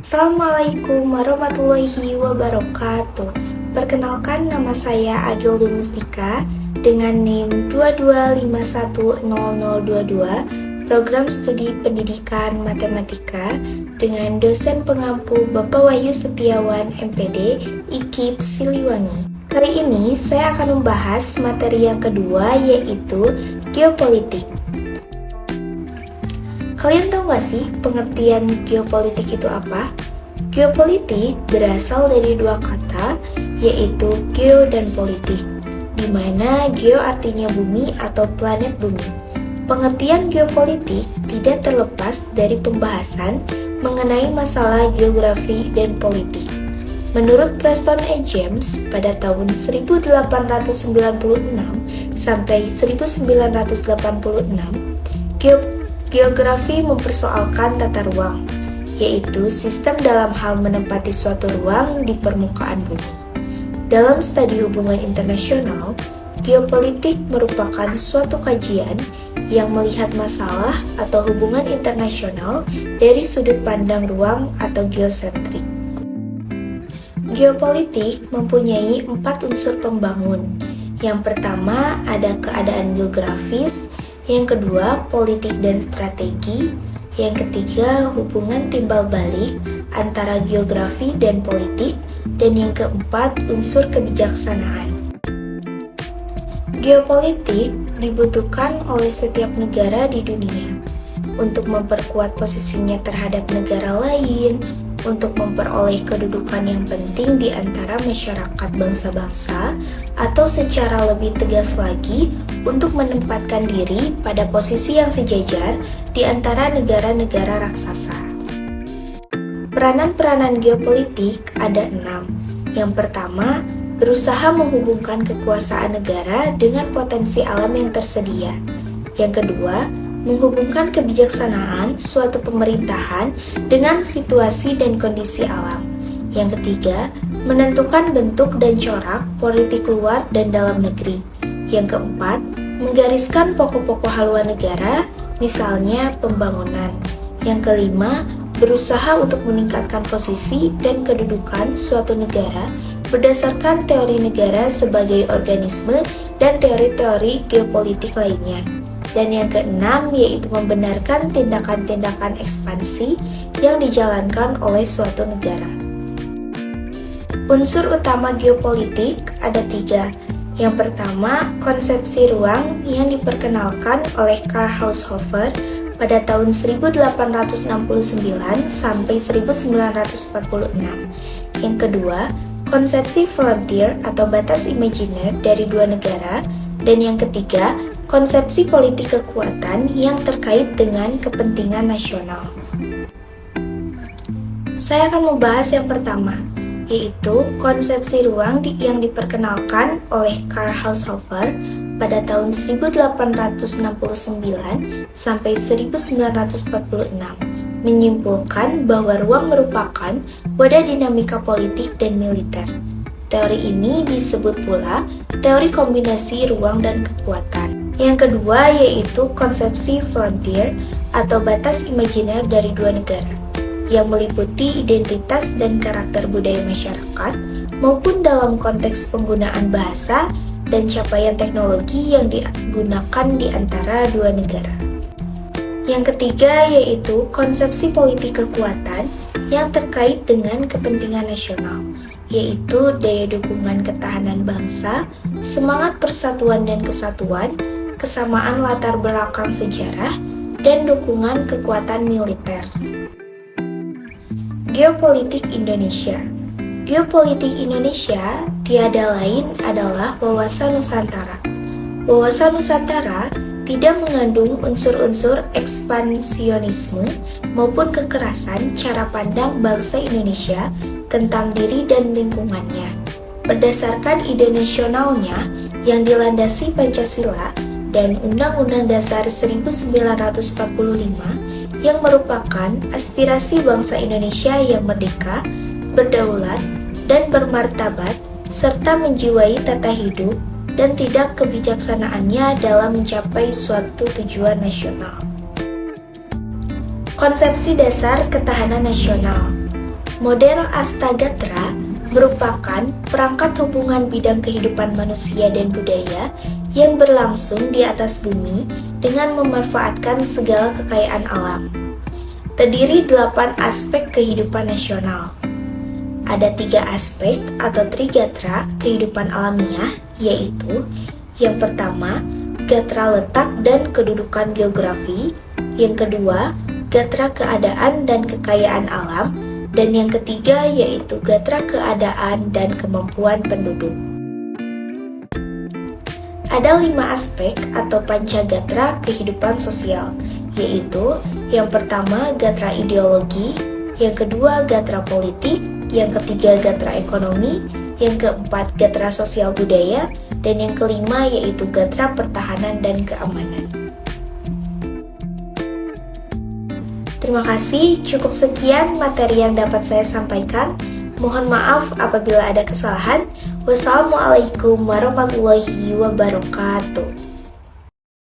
Assalamualaikum warahmatullahi wabarakatuh. Perkenalkan, nama saya Agildi Mustika dengan NIM 22510022, Program Studi Pendidikan Matematika dengan dosen pengampu Bapak Wahyu Setiawan MPD, IKIP Siliwangi. Kali ini saya akan membahas materi yang kedua, yaitu geopolitik. Kalian tahu gak sih pengertian geopolitik itu apa? Geopolitik berasal dari dua kata, yaitu geo dan politik, di mana geo artinya bumi atau planet bumi. Pengertian geopolitik tidak terlepas dari pembahasan mengenai masalah geografi dan politik. Menurut Preston A. James, pada tahun 1896 sampai 1986, geografi mempersoalkan tata ruang, yaitu sistem dalam hal menempati suatu ruang di permukaan bumi. Dalam studi hubungan internasional, geopolitik merupakan suatu kajian yang melihat masalah atau hubungan internasional dari sudut pandang ruang atau geosentrik. Geopolitik mempunyai 4 unsur pembangun. Yang pertama ada keadaan geografis, yang kedua politik dan strategi, yang ketiga hubungan timbal balik antara geografi dan politik, dan yang keempat unsur kebijaksanaan. Geopolitik dibutuhkan oleh setiap negara di dunia untuk memperkuat posisinya terhadap negara lain, untuk memperoleh kedudukan yang penting di antara masyarakat bangsa-bangsa, atau secara lebih tegas lagi, untuk menempatkan diri pada posisi yang sejajar di antara negara-negara raksasa. Peranan-peranan geopolitik ada 6. Yang pertama, berusaha menghubungkan kekuasaan negara dengan potensi alam yang tersedia. Yang kedua, menghubungkan kebijaksanaan suatu pemerintahan dengan situasi dan kondisi alam. Yang ketiga, menentukan bentuk dan corak politik luar dan dalam negeri. Yang keempat, menggariskan pokok-pokok haluan negara, misalnya pembangunan. Yang kelima, berusaha untuk meningkatkan posisi dan kedudukan suatu negara berdasarkan teori negara sebagai organisme dan teori-teori geopolitik lainnya. Dan yang keenam yaitu membenarkan tindakan-tindakan ekspansi yang dijalankan oleh suatu negara. Unsur utama geopolitik ada 3. Yang pertama, konsepsi ruang yang diperkenalkan oleh Karl Haushofer pada tahun 1869 sampai 1946. Yang kedua, konsepsi frontier atau batas imajiner dari dua negara. Dan yang ketiga, konsepsi politik kekuatan yang terkait dengan kepentingan nasional. Saya akan membahas yang pertama, yaitu konsepsi ruang yang diperkenalkan oleh Karl Haushofer pada tahun 1869 sampai 1946, menyimpulkan bahwa ruang merupakan wadah dinamika politik dan militer. Teori ini disebut pula teori kombinasi ruang dan kekuatan. Yang kedua yaitu konsepsi frontier atau batas imajiner dari dua negara, yang meliputi identitas dan karakter budaya masyarakat maupun dalam konteks penggunaan bahasa dan capaian teknologi yang digunakan di antara dua negara. Yang ketiga yaitu konsepsi politik kekuatan yang terkait dengan kepentingan nasional, yaitu daya dukungan ketahanan bangsa, semangat persatuan dan kesatuan, kesamaan latar belakang sejarah, dan dukungan kekuatan militer. Geopolitik Indonesia. Geopolitik Indonesia tiada lain adalah wawasan Nusantara. Wawasan Nusantara tidak mengandung unsur-unsur ekspansionisme maupun kekerasan cara pandang bangsa Indonesia tentang diri dan lingkungannya. Berdasarkan ide nasionalnya yang dilandasi Pancasila dan Undang-Undang Dasar 1945 yang merupakan aspirasi bangsa Indonesia yang merdeka, berdaulat, dan bermartabat, serta menjiwai tata hidup dan tidak kebijaksanaannya dalam mencapai suatu tujuan nasional. Konsepsi dasar ketahanan nasional. Model Astagatra merupakan perangkat hubungan bidang kehidupan manusia dan budaya yang berlangsung di atas bumi dengan memanfaatkan segala kekayaan alam. Terdiri 8 aspek kehidupan nasional. Ada 3 aspek atau trigatra kehidupan alamiah, yaitu yang pertama, gatra letak dan kedudukan geografi, yang kedua, gatra keadaan dan kekayaan alam, dan yang ketiga yaitu gatra keadaan dan kemampuan penduduk. Ada 5 aspek atau pancagatra kehidupan sosial, yaitu yang pertama gatra ideologi, yang kedua gatra politik, yang ketiga gatra ekonomi, yang keempat gatra sosial budaya, dan yang kelima yaitu gatra pertahanan dan keamanan. Terima kasih, cukup sekian materi yang dapat saya sampaikan. Mohon maaf apabila ada kesalahan. Wassalamualaikum warahmatullahi wabarakatuh.